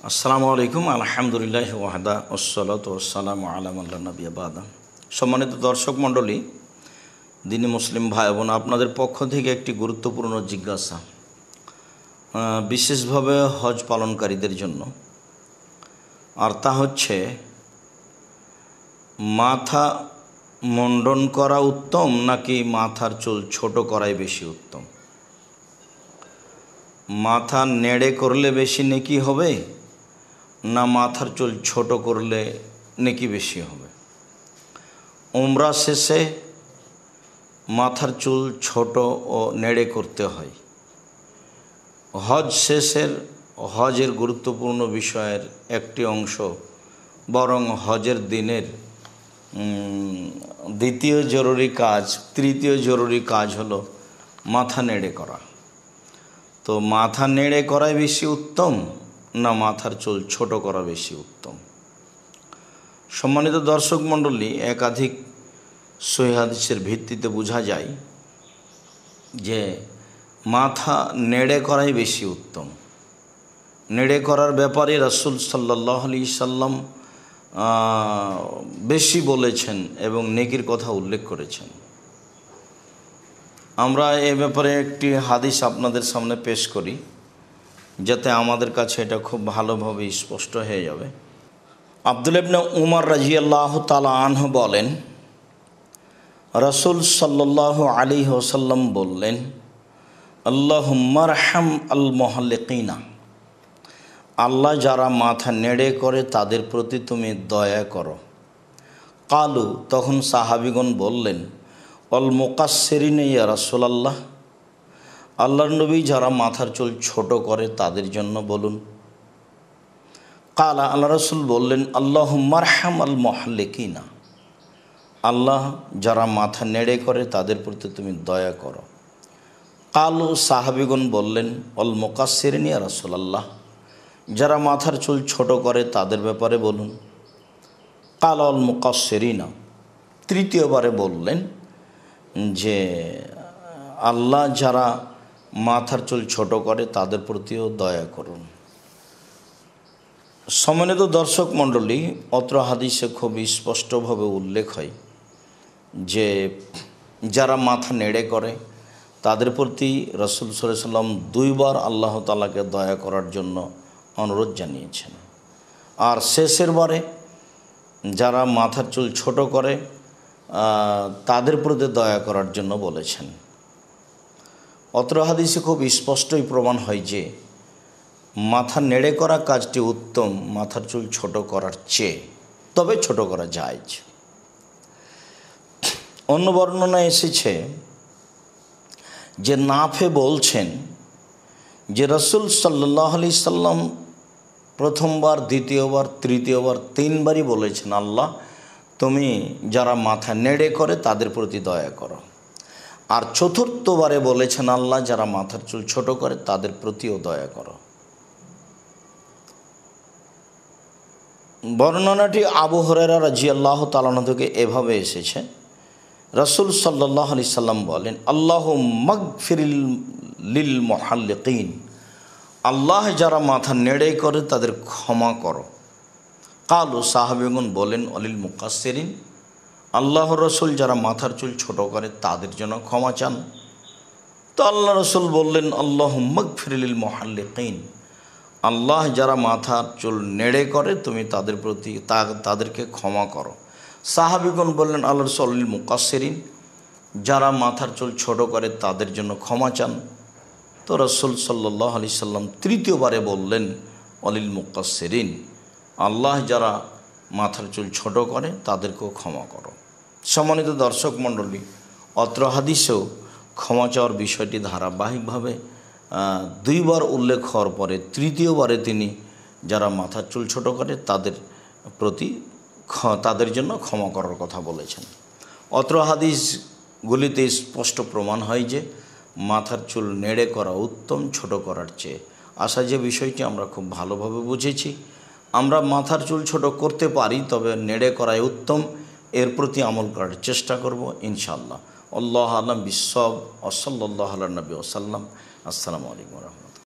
আসসালামু আলাইকুম আলহামদুলিল্লাহ ওয়াহদা ওয়াসসালাতু ওয়াসসালামু আলা মান লা নাবিয়্যা বাদা। সম্মানিত দর্শক মণ্ডলী, দিনী মুসলিম ভাই বোন, আপনাদের পক্ষ থেকে একটি গুরুত্বপূর্ণ জিজ্ঞাসা, বিশেষভাবে হজ পালনকারীদের জন্য। আর তা হচ্ছে, মাথা মুন্ডন করা উত্তম নাকি মাথার চুল ছোট করাই বেশি উত্তম? মাথা নেড়ে করলে বেশি নেকি হবে না মাথার চুল ছোট করলে নেকি বেশি হবে? উমরা শেষে মাথার চুল ছোট ও নেড়ে করতে হয়। হজ শেষের হজের গুরুত্বপূর্ণ বিষয়ের একটি অংশ, বরং হজের দিনের দ্বিতীয় জরুরি কাজ, তৃতীয় জরুরি কাজ হলো মাথা নেড়ে করা। তো মাথা নেড়ে করাই বেশি উত্তম না মাথার চুল ছোট করা বেশি উত্তম? সম্মানিত দর্শক মণ্ডলী, একাধিক সহিহ হাদিসের ভিত্তিতে বোঝা যায় যে মাথা নেড়ে করাই বেশি উত্তম। নেড়ে করার ব্যাপারে রাসূল সাল্লাল্লাহু আলাইহি সাল্লাম বেশি বলেছেন এবং নেকির কথা উল্লেখ করেছেন। আমরা এ ব্যাপারে একটি হাদিস আপনাদের সামনে পেশ করি, যাতে আমাদের কাছে এটা খুব ভালোভাবে স্পষ্ট হয়ে যাবে। আব্দুল্লাহ ইবনে উমর রাদিয়াল্লাহু তাআলা আনহু বলেন, রাসূল সাল্লাল্লাহু আলাইহি ওয়াসাল্লাম বললেন, আল্লাহুম্মা আরহাম আল মুহাল্লিকিনা, আল্লাহ যারা মাথা নেড়ে করে তাদের প্রতি তুমি দয়া করো। কালু, তখন সাহাবীগণ বললেন, অল মুকাসসিরিনা ইয়া রাসূলুল্লাহ, আল্লাহর নবী যারা মাথার চুল ছোট করে তাদের জন্য বলুন। কালা, আল্লাহ রাসূল বললেন, আল্লাহুম্মা আরহাম আল মুহাল্লিকিনা, আল্লাহ যারা মাথা নেড়ে করে তাদের প্রতি তুমি দয়া করো। কালু, সাহাবীগণ বললেন, অল মুকাসসিরিনা ইয়া রাসূলুল্লাহ, যারা মাথার চুল ছোট করে তাদের ব্যাপারে বলুন। কালা অল মুকাসসিরিনা, তৃতীয়বারে বললেন যে আল্লাহ যারা মাথার চুল ছোট করে তাদের প্রতিও দয়া করুন। সম্মানিত দর্শক মণ্ডলী, অত্র হাদিসে খুব স্পষ্টভাবে উল্লেখ হয় যে যারা মাথা নেড়ে করে তাদের প্রতি রাসূল সাল্লাল্লাহু আলাইহি সাল্লাম দুইবার আল্লাহ তাআলাকে দয়া করার জন্য অনুরোধ জানিয়েছেন। আর শেষের বারে যারা মাথার চুল ছোট করে তাদের প্রতি দয়া করার জন্য বলেছেন। অত্র হাদিসে খুব স্পষ্টই প্রমাণ হয় যে মাথা নেড়ে করা কাজটি উত্তম মাথার চুল ছোট করার চেয়ে, তবে ছোট করা জায়েজ। অন্য বর্ণনায় এসেছে যে নাফে বলছেন যে রাসূল সাল্লাল্লাহু আলাইহি সাল্লাম প্রথমবার, দ্বিতীয়বার, তৃতীয়বার, তিনবারই বলেছেন, আল্লাহ তুমি যারা মাথা নেড়ে করে তাদের প্রতি দয়া করো। আর চতুর্থবারে বলেছেন, আল্লাহ যারা মাথার চুল ছোট করে তাদের প্রতিও দয়া করো। বর্ণনাটি আবু হুরায়রা রাদিয়াল্লাহু তাআলা আনহু থেকে এভাবে এসেছে, রাসূল সাল্লাল্লাহু আলাইহি সাল্লাম বলেন, আল্লাহুম্মা গফির লিল মুহাল্লিকিন, আল্লাহ যারা মাথা নেড়ে করে তাদের ক্ষমা করো। কালু, সাহাবীগণ বলেন, অলিল মুকাসসিরিন, আল্লাহর রাসূল যারা মাথার চুল ছোট করে তাদের জন্য ক্ষমা চান। তো আল্লাহ রাসূল বললেন, আল্লাহুম্মা গফির লিল মুহাল্লিকিন, আল্লাহ যারা মাথার চুল নেড়ে করে তুমি তাদের প্রতি তাদেরকে ক্ষমা করো। সাহাবীগণ বললেন, আল্লাহ রাসূল অলিল মুকাসসিরিন, যারা মাথার চুল ছোট করে তাদের জন্য ক্ষমা চান। তো রাসূল সাল্লাল্লাহু আলাইহি সাল্লাম তৃতীয়বারে বললেন, অলিল মুকাসসিরিন, আল্লাহ যারা মাথার চুল ছোট করে তাদেরকেও ক্ষমা করো। সম্মানিত দর্শক মণ্ডলী, অত্র হাদিসেও ক্ষমা চাওয়ার বিষয়টি ধারাবাহিকভাবে দুইবার উল্লেখ হওয়ার পরে তৃতীয়বারে তিনি যারা মাথার চুল ছোট করে তাদের প্রতি তাদের জন্য ক্ষমা করার কথা বলেছেন। অত্র হাদিসগুলিতে স্পষ্ট প্রমাণ হয় যে মাথার চুল নেড়ে করা উত্তম ছোট করার চেয়ে। আশা যে বিষয়টি আমরা খুব ভালোভাবে বুঝেছি। আমরা মাথার চুল ছোট করতে পারি, তবে নেড়ে করাই উত্তম, এর প্রতি আমল করার চেষ্টা করব ইনশাআল্লাহ। আল্লাহু আ'লাম বিস-সাওয়াব ওয়া সাল্লাল্লাহু আলা নবী ওয়া সাল্লাম। আসসালামু আলাইকুম ওয়া রাহমাতুল্লাহ।